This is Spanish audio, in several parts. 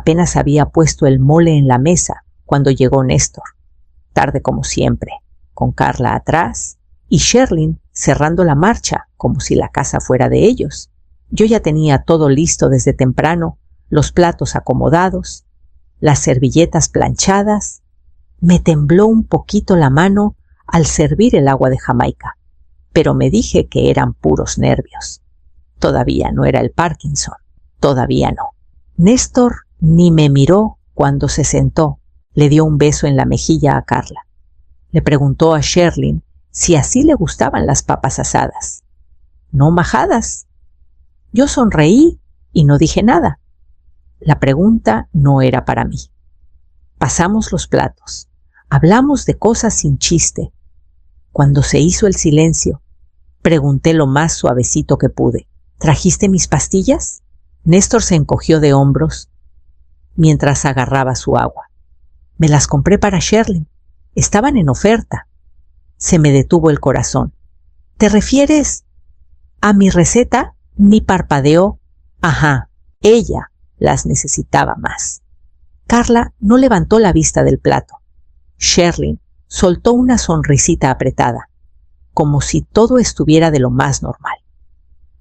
Apenas había puesto el mole en la mesa cuando llegó Néstor, tarde como siempre, con Carla atrás y Sherlyn cerrando la marcha como si la casa fuera de ellos. Yo ya tenía todo listo desde temprano, los platos acomodados, las servilletas planchadas. Me tembló un poquito la mano al servir el agua de Jamaica, pero me dije que eran puros nervios. Todavía no era el Parkinson, todavía no. Néstor ni me miró cuando se sentó, le dio un beso en la mejilla a Carla. Le preguntó a Sherlyn si así le gustaban las papas asadas. ¿No majadas? Yo sonreí y no dije nada. La pregunta no era para mí. Pasamos los platos. Hablamos de cosas sin chiste. Cuando se hizo el silencio, pregunté lo más suavecito que pude. ¿Trajiste mis pastillas? Néstor se encogió de hombros mientras agarraba su agua. Me las compré para Sherlyn. Estaban en oferta. Se me detuvo el corazón. ¿Te refieres a mi receta? Ni parpadeó. Ajá, ella las necesitaba más. Carla no levantó la vista del plato. Sherlyn soltó una sonrisita apretada, como si todo estuviera de lo más normal.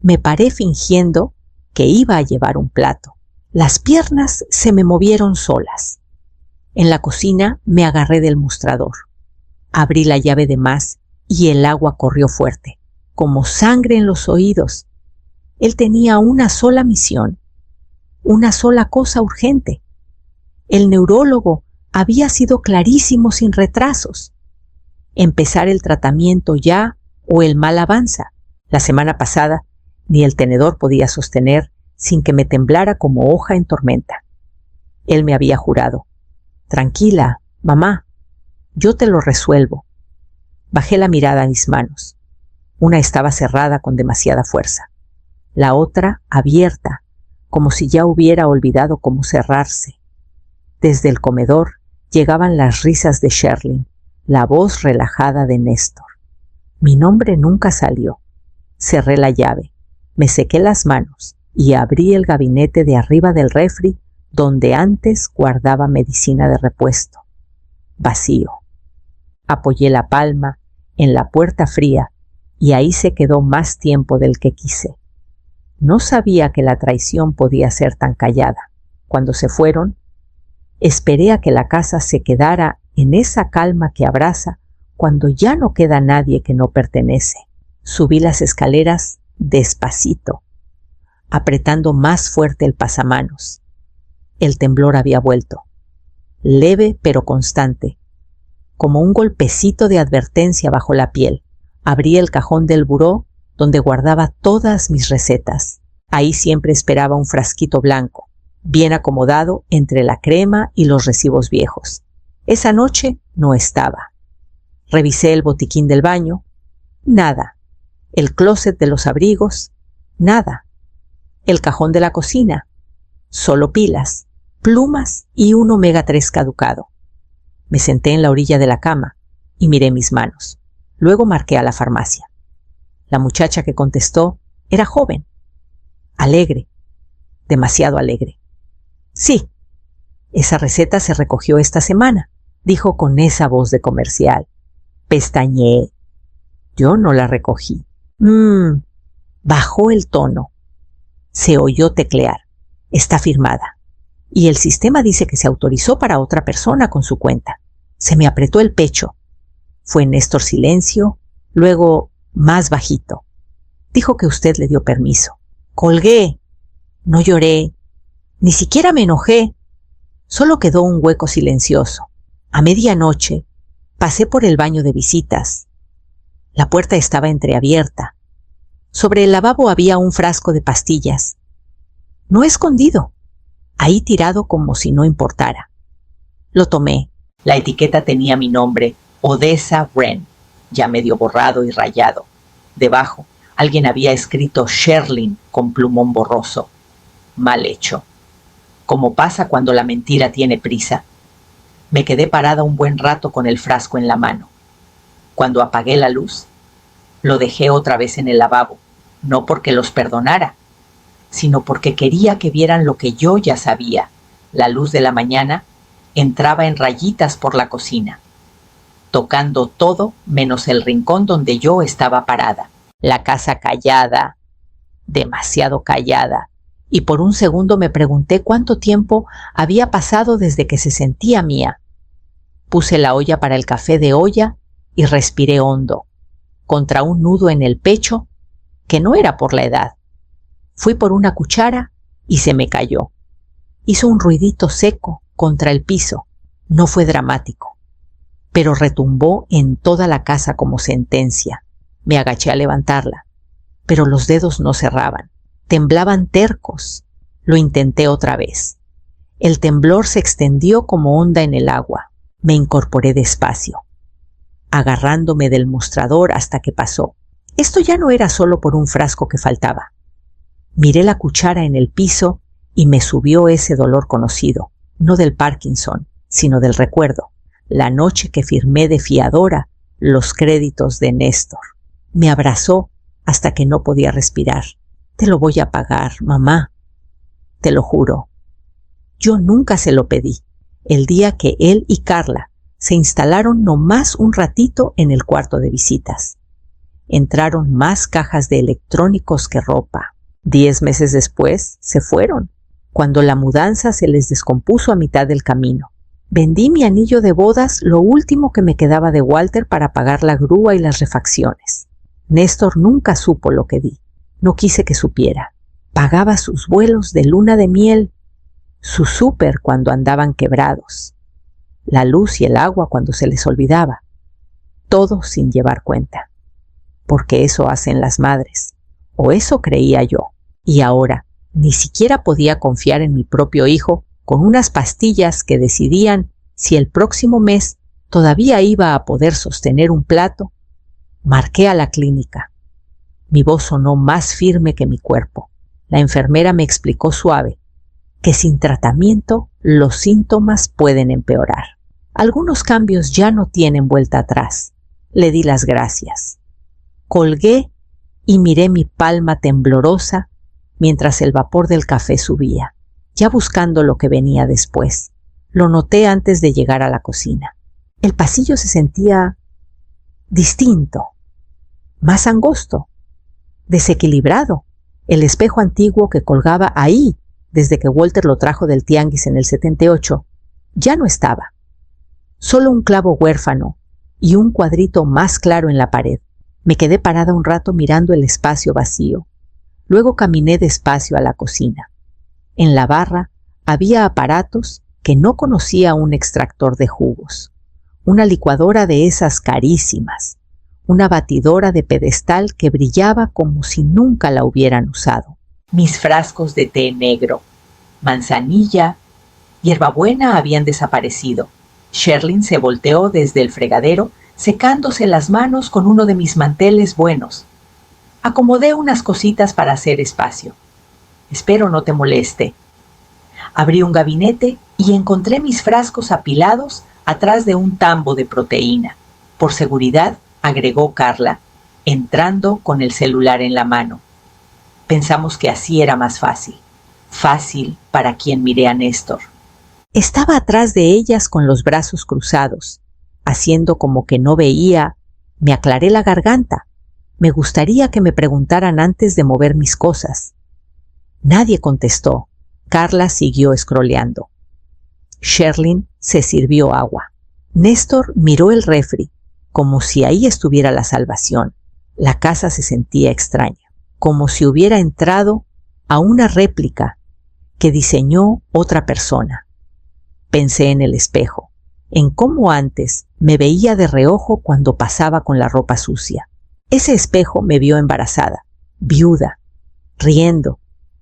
Me paré fingiendo que iba a llevar un plato. Las piernas se me movieron solas. En la cocina me agarré del mostrador. Abrí la llave de más y el agua corrió fuerte, como sangre en los oídos. Él tenía una sola misión, una sola cosa urgente. El neurólogo había sido clarísimo sin retrasos. Empezar el tratamiento ya o el mal avanza. La semana pasada ni el tenedor podía sostener sin que me temblara como hoja en tormenta. Él me había jurado: tranquila, mamá, yo te lo resuelvo. Bajé la mirada a mis manos. Una estaba cerrada con demasiada fuerza, la otra abierta, como si ya hubiera olvidado cómo cerrarse. Desde el comedor llegaban las risas de Sherlyn, la voz relajada de Néstor. Mi nombre nunca salió. Cerré la llave, me sequé las manos y abrí el gabinete de arriba del refri donde antes guardaba medicina de repuesto. Vacío. Apoyé la palma en la puerta fría y ahí se quedó más tiempo del que quise. No sabía que la traición podía ser tan callada. Cuando se fueron, esperé a que la casa se quedara en esa calma que abraza cuando ya no queda nadie que no pertenece. Subí las escaleras despacito, apretando más fuerte el pasamanos. El temblor había vuelto, leve pero constante, como un golpecito de advertencia bajo la piel. Abrí el cajón del buró donde guardaba todas mis recetas. Ahí siempre esperaba un frasquito blanco, bien acomodado entre la crema y los recibos viejos. Esa noche no estaba. Revisé el botiquín del baño. Nada. El closet de los abrigos. Nada. El cajón de la cocina. Solo pilas, plumas y un omega 3 caducado. Me senté en la orilla de la cama y miré mis manos. Luego marqué a la farmacia. La muchacha que contestó era joven, alegre, demasiado alegre. Sí, esa receta se recogió esta semana, dijo con esa voz de comercial. Pestañeé. Yo no la recogí. Bajó el tono. Se oyó teclear. Está firmada. Y el sistema dice que se autorizó para otra persona con su cuenta. Se me apretó el pecho. Fue Néstor silencio, luego más bajito. Dijo que usted le dio permiso. Colgué. No lloré. Ni siquiera me enojé. Solo quedó un hueco silencioso. A medianoche pasé por el baño de visitas. La puerta estaba entreabierta. Sobre el lavabo había un frasco de pastillas. No escondido. Ahí tirado como si no importara. Lo tomé. La etiqueta tenía mi nombre, Odessa Wren, ya medio borrado y rayado. Debajo, alguien había escrito Sherlyn con plumón borroso. Mal hecho. Como pasa cuando la mentira tiene prisa. Me quedé parada un buen rato con el frasco en la mano. Cuando apagué la luz, lo dejé otra vez en el lavabo, no porque los perdonara, sino porque quería que vieran lo que yo ya sabía, La luz de la mañana entraba en rayitas por la cocina, tocando todo menos el rincón donde yo estaba parada. La casa callada, demasiado callada, y por un segundo me pregunté cuánto tiempo había pasado desde que se sentía mía. Puse la olla para el café de olla y respiré hondo, contra un nudo en el pecho, que no era por la edad. Fui por una cuchara y se me cayó. Hizo un ruidito seco contra el piso. No fue dramático, pero retumbó en toda la casa como sentencia. Me agaché a levantarla, pero los dedos no cerraban. Temblaban tercos. Lo intenté otra vez. El temblor se extendió como onda en el agua. Me incorporé despacio, agarrándome del mostrador hasta que pasó. Esto ya no era solo por un frasco que faltaba. Miré la cuchara en el piso y me subió ese dolor conocido, no del Parkinson, sino del recuerdo, la noche que firmé de fiadora los créditos de Néstor. Me abrazó hasta que no podía respirar. Te lo voy a pagar, mamá. Te lo juro. Yo nunca se lo pedí. El día que él y Carla se instalaron nomás un ratito en el cuarto de visitas. Entraron más cajas de electrónicos que ropa. 10 meses después se fueron, cuando la mudanza se les descompuso a mitad del camino. Vendí mi anillo de bodas, lo último que me quedaba de Walter, para pagar la grúa y las refacciones. Néstor nunca supo lo que di. No quise que supiera. Pagaba sus vuelos de luna de miel, su súper cuando andaban quebrados, la luz y el agua cuando se les olvidaba. Todo sin llevar cuenta. Porque eso hacen las madres. O eso creía yo. Y ahora ni siquiera podía confiar en mi propio hijo con unas pastillas que decidían si el próximo mes todavía iba a poder sostener un plato. Marqué a la clínica. Mi voz sonó más firme que mi cuerpo. La enfermera me explicó suave que sin tratamiento los síntomas pueden empeorar. Algunos cambios ya no tienen vuelta atrás. Le di las gracias. Colgué y miré mi palma temblorosa mientras el vapor del café subía, ya buscando lo que venía después. Lo noté antes de llegar a la cocina. El pasillo se sentía distinto, más angosto, desequilibrado. El espejo antiguo que colgaba ahí desde que Walter lo trajo del tianguis en el 78 ya no estaba. Solo un clavo huérfano y un cuadrito más claro en la pared. Me quedé parada un rato mirando el espacio vacío. Luego caminé despacio a la cocina. En la barra había aparatos que no conocía: un extractor de jugos, una licuadora de esas carísimas, una batidora de pedestal que brillaba como si nunca la hubieran usado. Mis frascos de té negro, manzanilla, hierbabuena habían desaparecido. Sherlyn se volteó desde el fregadero, secándose las manos con uno de mis manteles buenos. Acomodé unas cositas para hacer espacio. Espero no te moleste. Abrí un gabinete y encontré mis frascos apilados atrás de un tambo de proteína. Por seguridad, agregó Carla, entrando con el celular en la mano. Pensamos que así era más fácil. Fácil para quien miré a Néstor. Estaba atrás de ellas con los brazos cruzados. Haciendo como que no veía, me aclaré la garganta. Me gustaría que me preguntaran antes de mover mis cosas. Nadie contestó. Carla siguió escroleando. Sherlyn se sirvió agua. Néstor miró el refri, como si ahí estuviera la salvación. La casa se sentía extraña, como si hubiera entrado a una réplica que diseñó otra persona. Pensé en el espejo, en cómo antes me veía de reojo cuando pasaba con la ropa sucia. Ese espejo me vio embarazada, viuda, riendo,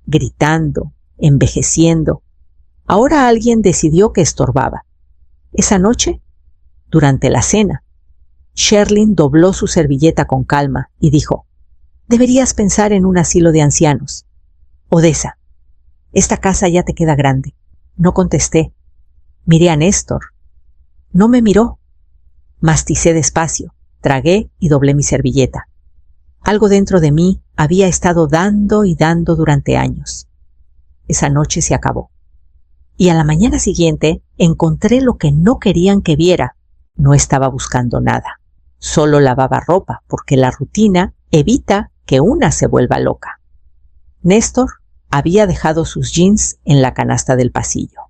gritando, envejeciendo. Ahora alguien decidió que estorbaba. Esa noche, durante la cena, Sherlyn dobló su servilleta con calma y dijo: «Deberías pensar en un asilo de ancianos. Odessa, esta casa ya te queda grande». No contesté. Miré a Néstor. No me miró. Masticé despacio, tragué y doblé mi servilleta. Algo dentro de mí había estado dando y dando durante años. Esa noche se acabó. y a la mañana siguiente encontré lo que no querían que viera. No estaba buscando nada. Solo lavaba ropa porque la rutina evita que una se vuelva loca. Néstor había dejado sus jeans en la canasta del pasillo,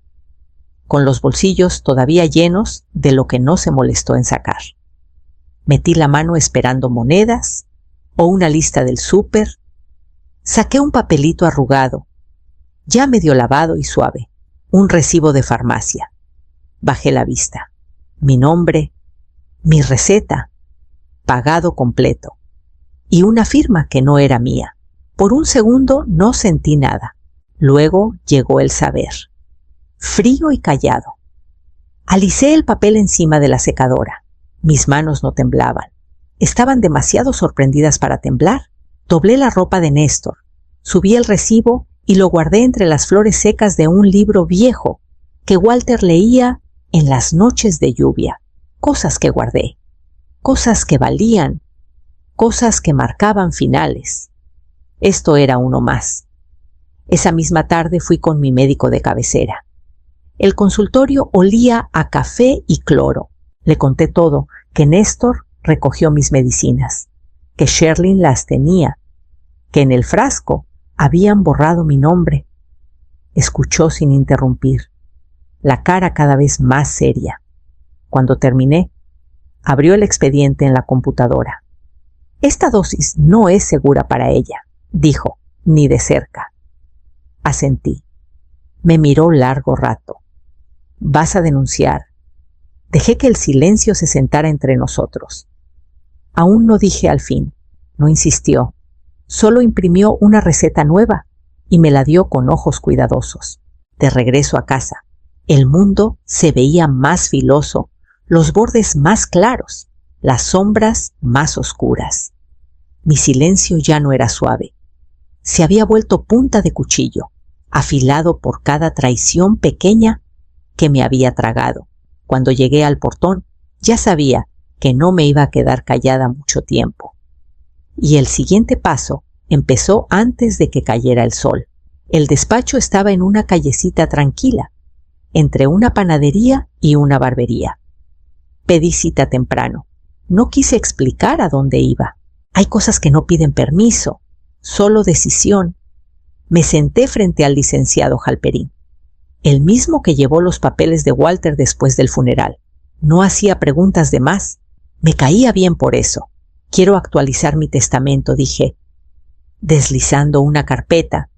con los bolsillos todavía llenos de lo que no se molestó en sacar. Metí la mano esperando monedas o una lista del súper. Saqué un papelito arrugado, ya medio lavado y suave, un recibo de farmacia. Bajé la vista. Mi nombre, mi receta, pagado completo, y una firma que no era mía. Por un segundo no sentí nada. Luego llegó el saber, frío y callado. Alicé el papel encima de la secadora. Mis manos no temblaban. Estaban demasiado sorprendidas para temblar. Doblé la ropa de Néstor, subí el recibo y lo guardé entre las flores secas de un libro viejo que Walter leía en las noches de lluvia. Cosas que guardé, cosas que valían, cosas que marcaban finales. Esto era uno más. Esa misma tarde fui con mi médico de cabecera. El consultorio olía a café y cloro. Le conté todo, que Néstor recogió mis medicinas, que Sherlyn las tenía, que en el frasco habían borrado mi nombre. Escuchó sin interrumpir, la cara cada vez más seria. Cuando terminé, abrió el expediente en la computadora. Esta dosis no es segura para ella, dijo, ni de cerca. Asentí. Me miró largo rato. Vas a denunciar. Dejé que el silencio se sentara entre nosotros. Aún no dije al fin. No insistió. Solo imprimió una receta nueva y me la dio con ojos cuidadosos. De regreso a casa, el mundo se veía más filoso, los bordes más claros, las sombras más oscuras. Mi silencio ya no era suave. Se había vuelto punta de cuchillo, afilado por cada traición pequeña que me había tragado. Cuando llegué al portón, ya sabía que no me iba a quedar callada mucho tiempo. Y el siguiente paso empezó antes de que cayera el sol. El despacho estaba en una callecita tranquila, entre una panadería y una barbería. Pedí cita temprano. No quise explicar a dónde iba. Hay cosas que no piden permiso, solo decisión. Me senté frente al licenciado Halperin, el mismo que llevó los papeles de Walter después del funeral. No hacía preguntas de más. Me caía bien por eso. Quiero actualizar mi testamento, dije, deslizando una carpeta,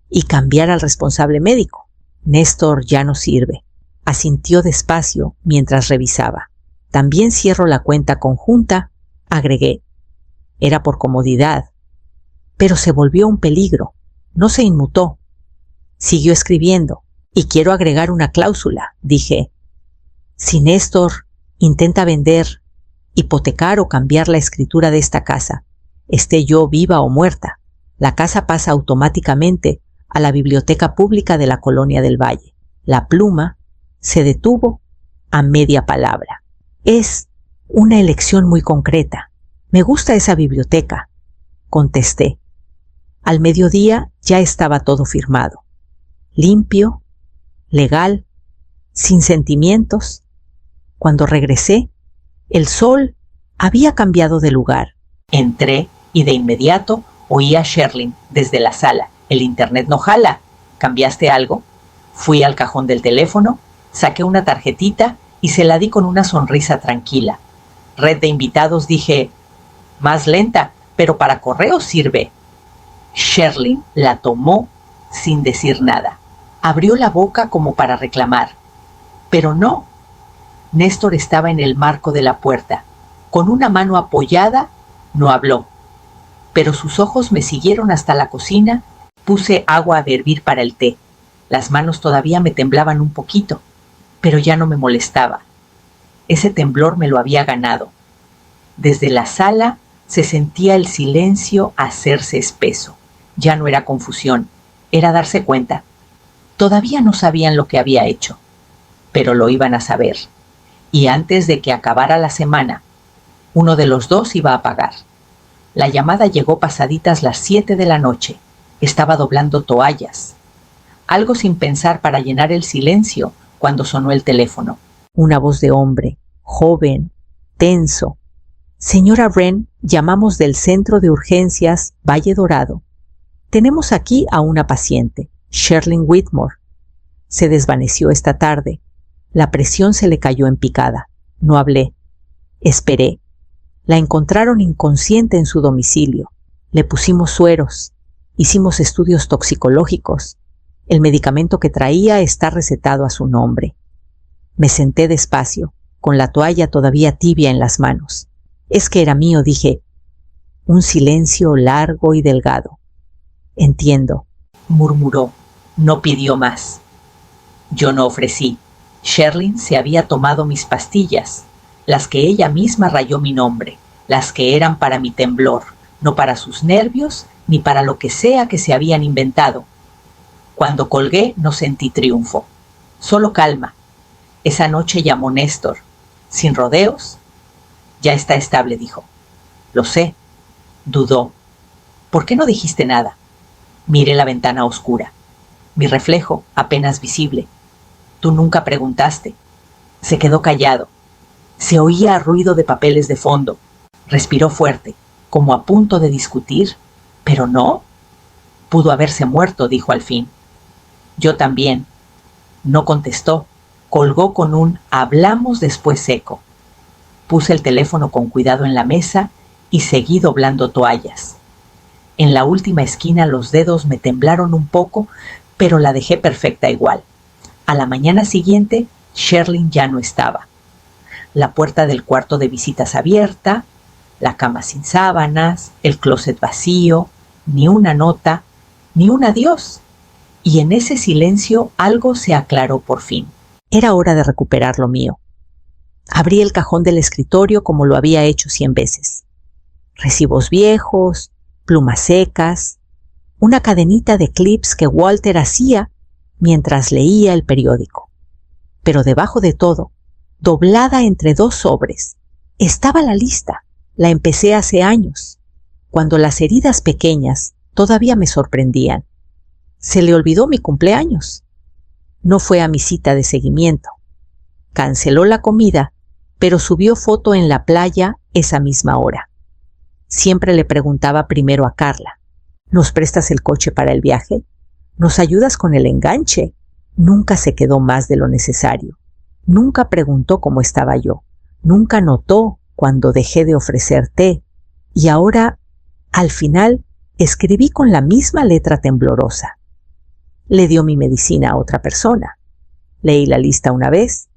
y cambiar al responsable médico. Néstor ya no sirve. Asintió despacio mientras revisaba. También cierro la cuenta conjunta, agregué. Era por comodidad, pero se volvió un peligro. No se inmutó. Siguió escribiendo. Y quiero agregar una cláusula, dije. Si Néstor intenta vender, hipotecar o cambiar la escritura de esta casa, esté yo viva o muerta, la casa pasa automáticamente a la biblioteca pública de la Colonia del Valle. La pluma se detuvo a media palabra. Es una elección muy concreta. Me gusta esa biblioteca, contesté. Al mediodía ya estaba todo firmado. Limpio, legal, sin sentimientos. Cuando regresé, el sol había cambiado de lugar. Entré y de inmediato oí a Sherlyn desde la sala. El internet no jala. ¿Cambiaste algo? Fui al cajón del teléfono, saqué una tarjetita y se la di con una sonrisa tranquila. Red de invitados, dije, más lenta, pero para correo sirve. Sherlyn la tomó sin decir nada. Abrió la boca como para reclamar, pero no. Néstor estaba en el marco de la puerta. Con una mano apoyada, no habló, pero sus ojos me siguieron hasta la cocina. Puse agua a hervir para el té. Las manos todavía me temblaban un poquito, pero ya no me molestaba. Ese temblor me lo había ganado. Desde la sala se sentía el silencio hacerse espeso. Ya no era confusión, era darse cuenta. Todavía no sabían lo que había hecho, pero lo iban a saber. Y antes de que acabara la semana, uno de los dos iba a pagar. La llamada llegó pasaditas las 7 de la noche. Estaba doblando toallas. algo sin pensar para llenar el silencio cuando sonó el teléfono. Una voz de hombre, joven, tenso. Señora Wren, llamamos del Centro de Urgencias Valle Dorado. Tenemos aquí a una paciente, Sherlyn Whitmore. Se desvaneció esta tarde. La presión se le cayó en picada. No hablé. Esperé. La encontraron inconsciente en su domicilio. Le pusimos sueros. Hicimos estudios toxicológicos. El medicamento que traía está recetado a su nombre. Me senté despacio, con la toalla todavía tibia en las manos. Es que era mío, dije. Un silencio largo y delgado. Entiendo, murmuró. No pidió más. Yo no ofrecí. Sherlyn se había tomado mis pastillas, las que ella misma rayó mi nombre, las que eran para mi temblor, no para sus nervios ni para lo que sea que se habían inventado. Cuando colgué no sentí triunfo, solo calma. Esa noche llamó Néstor, sin rodeos. Ya está estable, dijo. Lo sé. Dudó. ¿Por qué no dijiste nada? Miré la ventana oscura. Mi reflejo apenas visible. Tú nunca preguntaste. Se quedó callado. Se oía ruido de papeles de fondo. Respiró fuerte, como a punto de discutir. Pero no. Pudo haberse muerto, dijo al fin. Yo también. No contestó. Colgó con un hablamos después seco. Puse el teléfono con cuidado en la mesa y seguí doblando toallas. En la última esquina los dedos me temblaron un poco, pero la dejé perfecta igual. A la mañana siguiente, Sherlyn ya no estaba. La puerta del cuarto de visitas abierta, la cama sin sábanas, el closet vacío, ni una nota, ni un adiós. Y en ese silencio algo se aclaró por fin. Era hora de recuperar lo mío. Abrí el cajón del escritorio como lo había hecho 100 veces. Recibos viejos, plumas secas, una cadenita de clips que Walter hacía mientras leía el periódico. Pero debajo de todo, doblada entre 2 sobres, estaba la lista. La empecé hace años, cuando las heridas pequeñas todavía me sorprendían. Se le olvidó mi cumpleaños. No fue a mi cita de seguimiento. Canceló la comida, pero subió foto en la playa esa misma hora. Siempre le preguntaba primero a Carla, ¿nos prestas el coche para el viaje? ¿Nos ayudas con el enganche? Nunca se quedó más de lo necesario. Nunca preguntó cómo estaba yo. Nunca notó cuando dejé de ofrecer té. Y ahora, al final, escribí con la misma letra temblorosa. Le dio mi medicina a otra persona. Leí la lista una vez,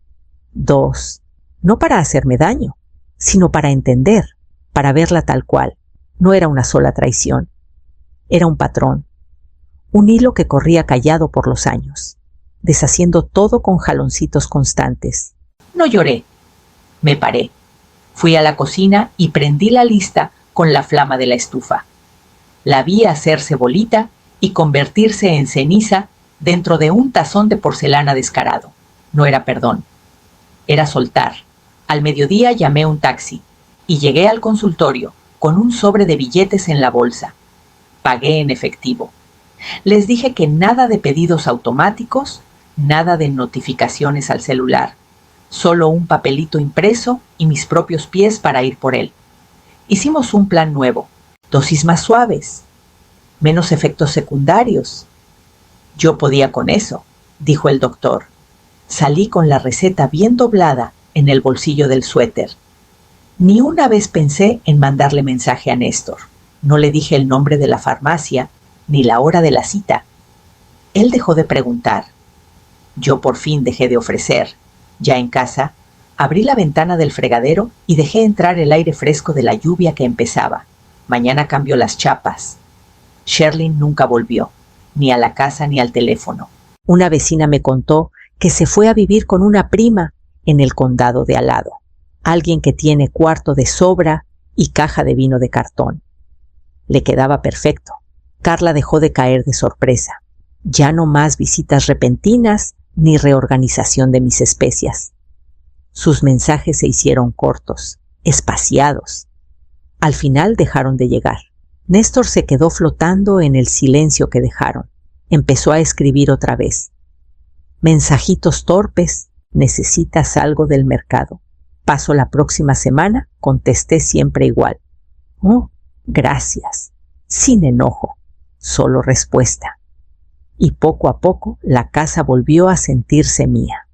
2, no para hacerme daño, sino para entender, para verla tal cual. No era una sola traición. Era un patrón, un hilo que corría callado por los años, deshaciendo todo con jaloncitos constantes. No lloré. Me paré. Fui a la cocina y prendí la lista con la flama de la estufa. La vi hacerse bolita y convertirse en ceniza dentro de un tazón de porcelana descarado. No era perdón. Era soltar. Al mediodía llamé un taxi y llegué al consultorio con un sobre de billetes en la bolsa. Pagué en efectivo. Les dije que nada de pedidos automáticos, nada de notificaciones al celular. Solo un papelito impreso y mis propios pies para ir por él. Hicimos un plan nuevo. Dosis más suaves. Menos efectos secundarios. Yo podía con eso, dijo el doctor. Salí con la receta bien doblada en el bolsillo del suéter. Ni una vez pensé en mandarle mensaje a Néstor. No le dije el nombre de la farmacia ni la hora de la cita. Él dejó de preguntar. Yo por fin dejé de ofrecer. Ya en casa, abrí la ventana del fregadero y dejé entrar el aire fresco de la lluvia que empezaba. Mañana cambio las chapas. Sherlyn nunca volvió, ni a la casa ni al teléfono. Una vecina me contó que se fue a vivir con una prima en el condado de al lado. Alguien que tiene cuarto de sobra y caja de vino de cartón. Le quedaba perfecto. Carla dejó de caer de sorpresa. Ya no más visitas repentinas ni reorganización de mis especias. Sus mensajes se hicieron cortos, espaciados. Al final dejaron de llegar. Néstor se quedó flotando en el silencio que dejaron. empezó a escribir otra vez. Mensajitos torpes, necesitas algo del mercado. Paso la próxima semana, contesté siempre igual. Oh, gracias. Sin enojo, solo respuesta. Y poco a poco la casa volvió a sentirse mía.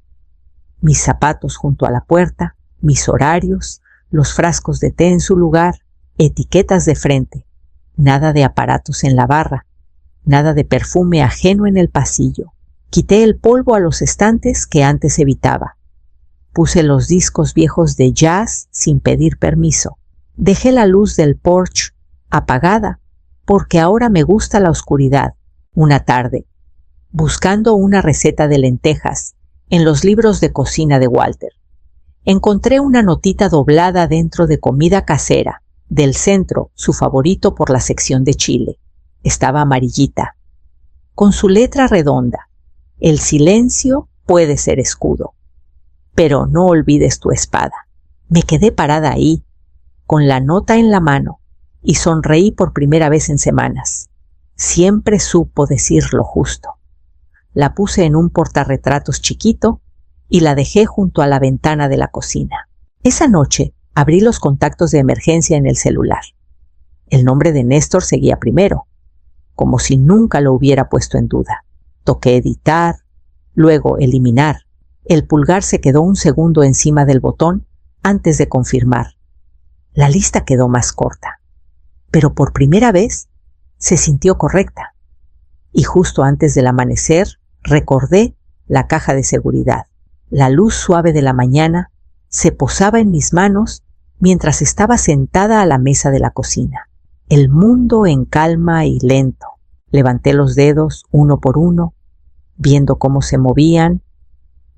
Mis zapatos junto a la puerta, mis horarios, los frascos de té en su lugar, etiquetas de frente, nada de aparatos en la barra, nada de perfume ajeno en el pasillo. Quité el polvo a los estantes que antes evitaba. Puse los discos viejos de jazz sin pedir permiso. Dejé la luz del porche apagada porque ahora me gusta la oscuridad. Una tarde, buscando una receta de lentejas en los libros de cocina de Walter, encontré una notita doblada dentro de Comida Casera, del Centro, su favorito por la sección de Chile. Estaba amarillita, con su letra redonda. El silencio puede ser escudo. Pero no olvides tu espada. Me quedé parada ahí, con la nota en la mano, y sonreí por primera vez en semanas. Siempre supo decir lo justo. La puse en un portarretratos chiquito y la dejé junto a la ventana de la cocina. Esa noche abrí los contactos de emergencia en el celular. El nombre de Néstor seguía primero, como si nunca lo hubiera puesto en duda. Toqué editar, luego eliminar. El pulgar se quedó un segundo encima del botón antes de confirmar. La lista quedó más corta, pero por primera vez se sintió correcta. Y justo antes del amanecer recordé la caja de seguridad. La luz suave de la mañana se posaba en mis manos mientras estaba sentada a la mesa de la cocina. El mundo en calma y lento. Levanté los dedos uno por uno, viendo cómo se movían.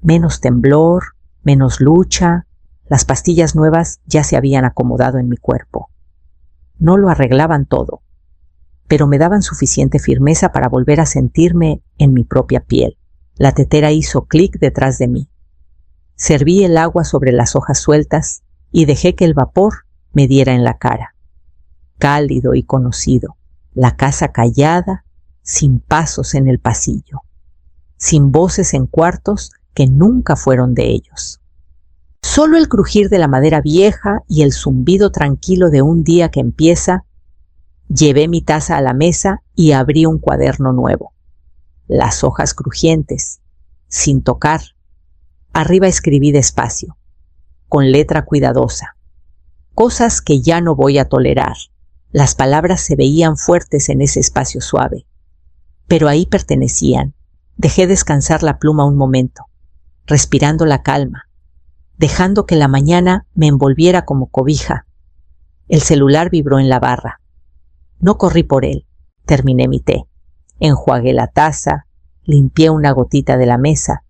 Menos temblor, menos lucha. Las pastillas nuevas ya se habían acomodado en mi cuerpo. No lo arreglaban todo, pero me daban suficiente firmeza para volver a sentirme en mi propia piel. La tetera hizo clic detrás de mí. Serví el agua sobre las hojas sueltas y dejé que el vapor me diera en la cara. Cálido y conocido, la casa callada, sin pasos en el pasillo, sin voces en cuartos que nunca fueron de ellos. Solo el crujir de la madera vieja y el zumbido tranquilo de un día que empieza. Llevé mi taza a la mesa y abrí un cuaderno nuevo. Las hojas crujientes, sin tocar. Arriba escribí despacio, con letra cuidadosa. Cosas que ya no voy a tolerar. Las palabras se veían fuertes en ese espacio suave, pero ahí pertenecían. Dejé descansar la pluma un momento, respirando la calma, dejando que la mañana me envolviera como cobija. El celular vibró en la barra. No corrí por él. Terminé mi té. Enjuagué la taza, limpié una gotita de la mesa.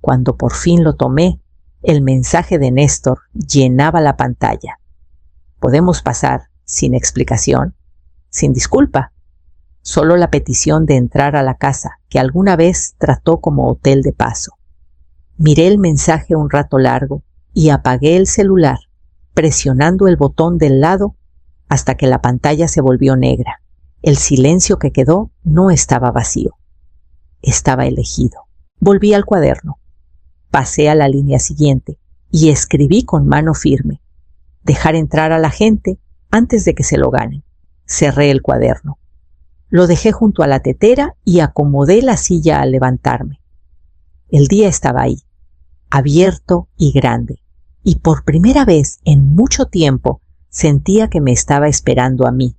Cuando por fin lo tomé, el mensaje de Néstor llenaba la pantalla. Podemos pasar sin explicación, sin disculpa. Solo la petición de entrar a la casa que alguna vez trató como hotel de paso. Miré el mensaje un rato largo y apagué el celular, presionando el botón del lado hasta que la pantalla se volvió negra. El silencio que quedó no estaba vacío. Estaba elegido. Volví al cuaderno. Pasé a la línea siguiente y escribí con mano firme. Dejar entrar a la gente antes de que se lo ganen. Cerré el cuaderno. Lo dejé junto a la tetera y acomodé la silla al levantarme. El día estaba ahí, abierto y grande, y por primera vez en mucho tiempo sentía que me estaba esperando a mí.